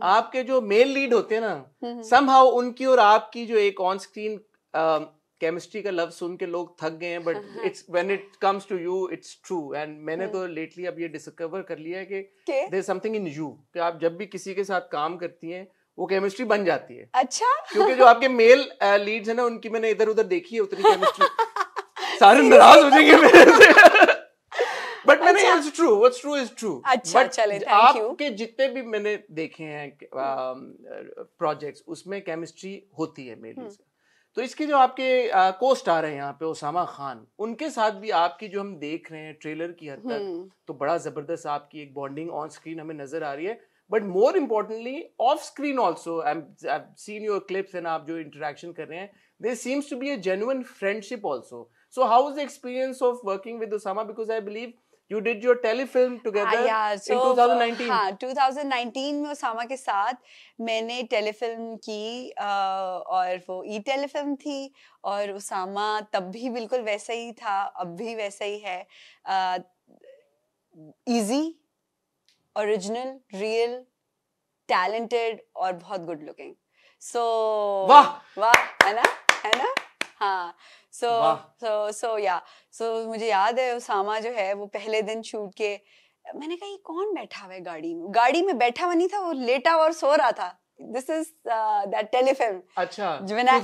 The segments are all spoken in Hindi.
आपके जो मेल लीड होते हैं ना, समहाउ उनकी और आपकी जो एक ऑन स्क्रीन केमिस्ट्री का लव सुन के लोग थक गए हैं, but it's when it comes to you it's true. And मैंने तो लेटली अब ये डिस्कवर कर लिया है कि there is something in you, कि आप जब भी किसी के साथ काम करती हैं वो केमिस्ट्री बन जाती है। अच्छा, क्योंकि जो आपके मेल लीड्स है ना, उनकी मैंने इधर उधर देखी है उतनी केमिस्ट्री सारे नाराज हो जाएंगे मेरे से। बट मैंने it's true, what's true is true. अच्छा, चले, थैंक यू। आपके जितने भी मैंने देखे हैं प्रोजेक्ट्स, उसमें केमिस्ट्री होती है मेरी से। तो इसके जो आपके को स्टार हैं यहाँ पे, उसामा खान, उनके साथ भी आपकी जो हम देख रहे हैं ट्रेलर की हद तक, तो बड़ा जबरदस्त आपकी एक बॉन्डिंग ऑन स्क्रीन हमें नजर आ रही है। But more importantly off screen also, I have seen your clips and आप जो इंटरेक्शन कर रहे हैं, there seems to be a genuine friendship also. So how is the experience of working with Usama, because I believe you did your telefilm together in 2019. हाँ, 2019 में उसामा के साथ मैंने टेलीफिल्म की, और वो ई टेलीफिल्म थी, और उसामा तब भी बिल्कुल वैसा ही था, अब भी वैसा ही है। इजी, ओरिजिनल, रियल, टैलेंटेड और बहुत गुड लुकिंग। सो वाह वाह, है ना हाँ। सो मुझे याद है उसामा जो है वो पहले दिन शूट के, मैंने कहा ये कौन बैठा हुआ है गाड़ी में बैठा हुआ नहीं था, वो लेटा हुआ और सो रहा था। This is that telefilm. अच्छा, when I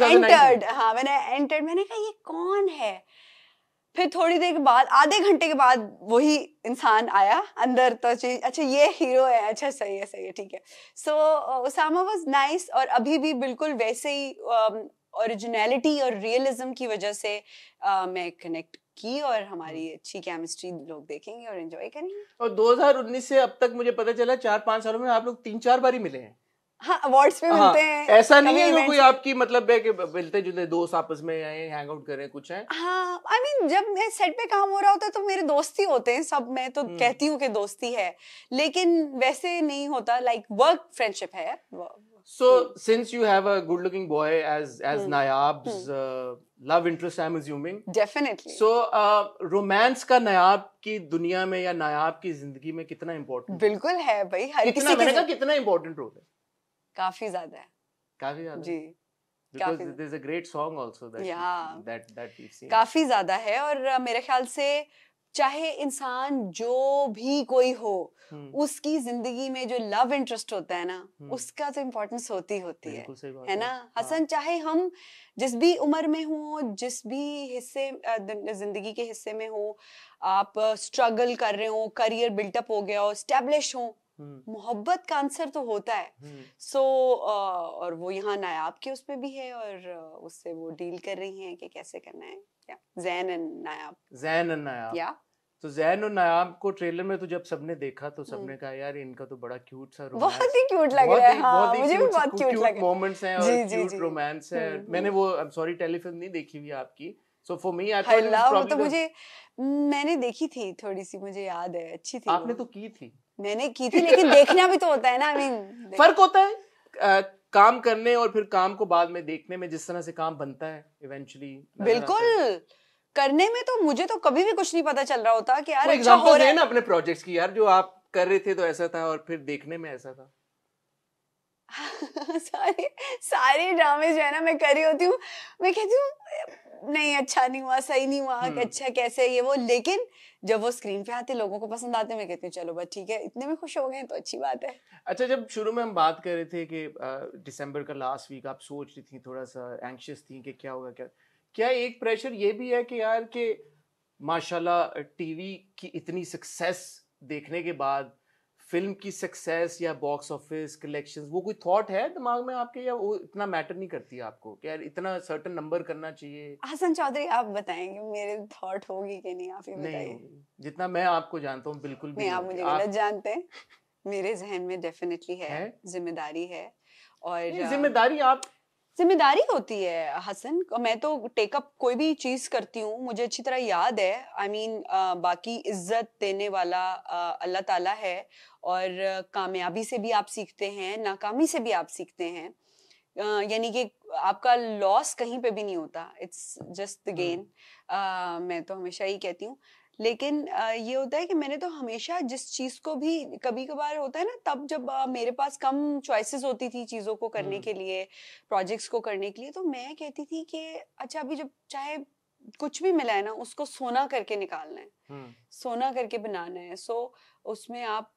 entered, मैंने कहा ये कौन है। फिर थोड़ी देर के बाद, आधे घंटे के बाद वही इंसान आया अंदर, तो अच्छा ये हीरो है, अच्छा सही है, ठीक है। सो उसामा वाज नाइस, और अभी भी बिल्कुल वैसे ही ओरिजिनलिटी और रियलिज्म की वजह से मैं कनेक्ट की, और हमारी अच्छी केमिस्ट्री लोग देखेंगे और एंजॉय करेंगे। और 2019 से अब तक मुझे पता चला 4-5 सालों में आप लोग 3-4 बार ही मिले हैं। हाँ, अवार्ड्स पे मिलते हैं। ऐसा नहीं है कोई आपकी मतलब है कि मिलते जुलते दोस्त आपस में आए हैंग आउट करें, कुछ है? हाँ, आई मीन जब मैं सेट पे काम हो रहा होता है तो मेरे दोस्ती होते हैं सब, मैं तो कहती हूँ कि दोस्ती है, लेकिन वैसे नहीं होता, लाइक वर्क फ्रेंडशिप है। So since you have a good looking boy as Nayab's love interest, I'm assuming. Definitely. So romance का नायाब की दुनिया में या नायाब की जिंदगी में कितना इम्पोर्टेंट? बिल्कुल है भाई, हर कितना, मैंने कहा कितना इम्पोर्टेंट रोल है? काफी ज्यादा है। काफी ज्यादा जी, because there's a great song also that we've seen. काफी ज्यादा है, और मेरे ख्याल से चाहे इंसान जो भी कोई हो, उसकी जिंदगी में जो लव इंटरेस्ट होता है ना, उसका तो इम्पोर्टेंस होती है ना हसन। चाहे हम जिस भी उम्र में हो, जिस भी हिस्से जिंदगी के हिस्से में हो, आप स्ट्रगल कर रहे हो, करियर बिल्टअप हो गया हो, एस्टेब्लिश हो, मोहब्बत का आंसर तो होता है। सो और वो यहाँ नायाब के उस पे भी है, और उससे वो डील कर रही हैं कि कैसे करना है। ज़ैन एंड नायाब। या तो ज़ैन और नायाब को ट्रेलर में तो जब सबने देखा तो सबने कहा यार इनका तो बड़ा क्यूट सा रोमांस, बहुत ही क्यूट लग रहा है। हाँ, मुझे भी बहुत क्यूट लगा। मोमेंट्स हैं और क्यूट रोमांस है। मैंने वो आई एम सॉरी टेलीफिल्म नहीं देखी हुई आपकी, so for me I thought it was probably, तो मुझे मैंने देखी थी थोड़ी सी, मुझे याद है, अच्छी थी। आपने तो की थी, मैंने की थी, लेकिन देखना भी तो होता है ना। आई मीन फर्क होता है काम करने और फिर काम को बाद में देखने में, जिस तरह से काम बनता है इवेंचुअली। बिल्कुल, करने में तो मुझे तो कभी भी कुछ नहीं पता चल रहा होता कि यार अच्छा हो रहा है ना अपने प्रोजेक्ट्स की, यार जो आप कर रहे थे तो ऐसा था और फिर देखने में ऐसा था। सारे ड्रामे जो है ना मैं कर रही होती हूँ, मैं कहती हूँ नहीं अच्छा नहीं हुआ, सही नहीं हुआ, अच्छा कैसे ये वो, लेकिन जब वो स्क्रीन पे आते, लोगों को पसंद आते, मैं कहती हूँ चलो बस ठीक है, इतने में खुश हो गए तो अच्छी बात है। अच्छा, जब शुरू में हम बात कर रहे थे कि दिसंबर का लास्ट वीक आप सोच रही थी, थोड़ा सा एंग्शियस थी कि क्या होगा, क्या एक प्रेशर ये भी है कि यार कि माशाल्लाह टीवी की इतनी सक्सेस देखने के बाद फिल्म की सक्सेस या बॉक्स ऑफिस कलेक्शंस, वो कोई थॉट है दिमाग में आपके, या वो इतना मैटर नहीं करती है आपको कि यार इतना सर्टेन नंबर करना चाहिए? हसन चौधरी आप बताएंगे मेरे थॉट होगी कि नहीं, आप ही बताइए। नहीं, जितना मैं आपको जानता हूँ बिल्कुल भी नहीं, आप मुझे गलत जानते हैं। मेरे जहन में डेफिनेटली है, जिम्मेदारी है, और जिम्मेदारी होती है हसन। मैं तो टेकअप कोई भी चीज करती हूँ, मुझे अच्छी तरह याद है। आई मीन बाकी इज्जत देने वाला अल्लाह ताला है, और कामयाबी से भी आप सीखते हैं, नाकामी से भी आप सीखते हैं, यानी कि आपका लॉस कहीं पे भी नहीं होता, इट्स जस्ट द गेन। मैं तो हमेशा ही कहती हूँ, लेकिन ये होता है कि मैंने तो हमेशा जिस चीज को भी, कभी कभार होता है ना, तब जब मेरे पास कम चॉइसेस होती थी चीजों को करने के लिए, प्रोजेक्ट्स को करने के लिए, तो मैं कहती थी कि अच्छा अभी जब चाहे कुछ भी मिला है ना, उसको सोना करके निकालना है, सोना करके बनाना है। सो उसमें आप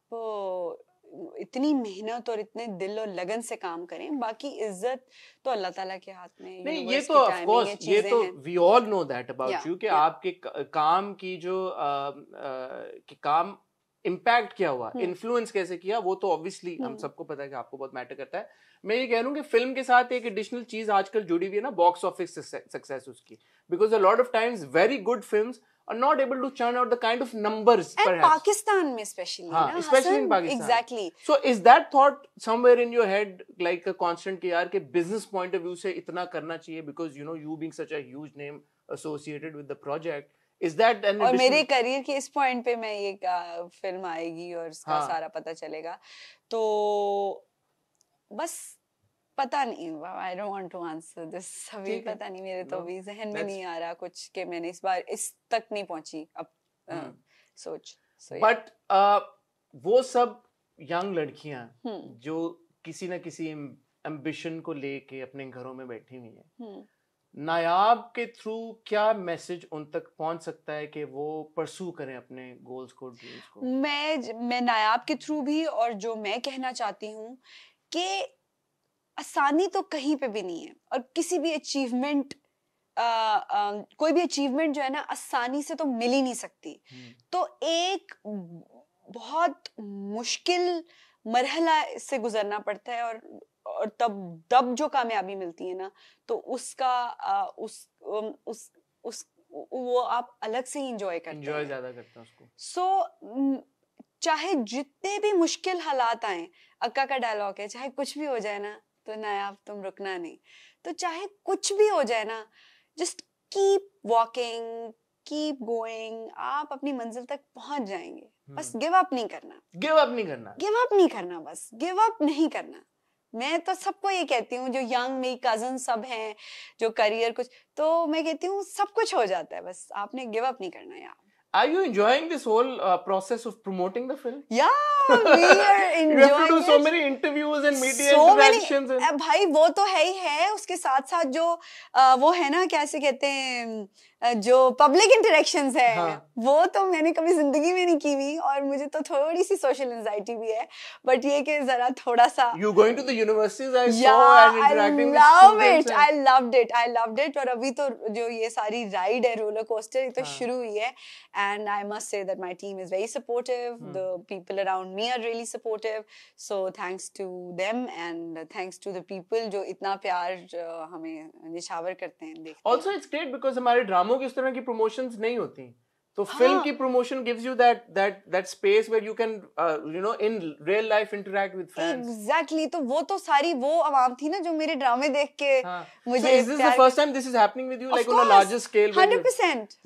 इतनी मेहनत और इतने दिल और लगन से काम करें, बाकी इज्जत तो अल्लाह ताला के हाथ में। नहीं, ये तो ऑफ कोर्स, ये तो we all know that about you कि आपके काम की जो कि काम इम्पैक्ट क्या हुआ, इन्फ्लुएंस कैसे किया, वो तो ऑब्वियसली हम सबको पता है कि आपको बहुत मैटर करता है। मैं ये कह रहा हूँ कि फिल्म के साथ एक एडिशनल चीज आजकल जुड़ी हुई है ना, बॉक्स ऑफिस सक्सेस उसकी, because a lot of times very good films are not able to churn out the kind of numbers and perhaps. Pakistan mein especially, especially in Pakistan. Exactly. So is that thought somewhere in your head like a constant कि यार के business point of view से इतना करना चाहिए, because you know you being such a huge name associated with the project, is that an और मेरे करियर के इस पॉइंट पे मैं ये फिल्म आएगी और इसका सारा पता चलेगा, तो बस पता नहीं, I don't want to answer this, अभी पता नहीं, मेरे तो अभी जहन में नहीं आ रहा कुछ कि मैंने इस बार इस तक नहीं पहुंची अब सोच। बट वो सब यंग लड़कियां जो किसी ना किसी एम्बिशन को लेके अपने घरों में बैठी हुई हैं, नायाब के थ्रू क्या मैसेज उन तक पहुंच सकता है कि वो परसू करें अपने गोल्स को, ड्रीम्स को? मैं नायाब के थ्रू भी, और जो मैं कहना चाहती हूँ कि आसानी तो कहीं पे भी नहीं है, और किसी भी अचीवमेंट कोई भी अचीवमेंट जो है ना आसानी से तो मिल ही नहीं सकती। तो एक बहुत मुश्किल मरहला से गुजरना पड़ता है, और तब जो कामयाबी मिलती है ना, तो उसका वो आप अलग से ही एंजॉय करते हैं, एंजॉय ज्यादा करते हैं उसको। सो चाहे जितने भी मुश्किल हालात आए, अक्का का डायलॉग है, चाहे कुछ भी हो जाए ना तो नायाब तुम रुकना नहीं, तो चाहे कुछ भी हो जाए ना, just keep walking, keep going, आप अपनी मंजिल तक पहुंच जाएंगे। बस गिव अप नहीं करना, गिव अप नहीं करना, गिव अप नहीं करना, बस गिव अप नहीं करना। मैं तो सबको ये कहती हूँ, जो यंग मेरी कजन सब हैं, जो करियर कुछ, तो मैं कहती हूँ सब कुछ हो जाता है, बस आपने गिव अप नहीं करना यार। Are you enjoying this whole process of promoting the film? Yeah, we are enjoying. You have to do so many interviews and media interactions. भाई वो तो है ही है, उसके साथ साथ जो वो है ना, कैसे कहते हैं, जो पब्लिक इंटरेक्शंस है, वो तो मैंने कभी जिंदगी में नहीं की हुई, और मुझे तो थोड़ी सी सोशल एंजाइटी भी है, बट ये कि जरा थोड़ा सा। You going to the universities, I saw, and interacting with students. I loved it. और अभी तो जो ये सारी राइड है, रोलर कोस्टर, ये तो शुरू हुई है, and I must say that my team is very supportive. The people around me are really supportive. So thanks to them, and thanks to the people जो इतना प्यार हमें निछावर करते हैं, देखते हैं। Also it's great because हमारे ड्रामों की इस तरह की प्रमोशंस नहीं होती, तो फिल्म की promotion gives you that space where you can in real life interact with fans. Exactly. तो वो तो सारी वो आवाम थी ना जो मेरे ड्रामे देख के मुझे। So is this the first time this is happening with you, like on a larger scale? 100%.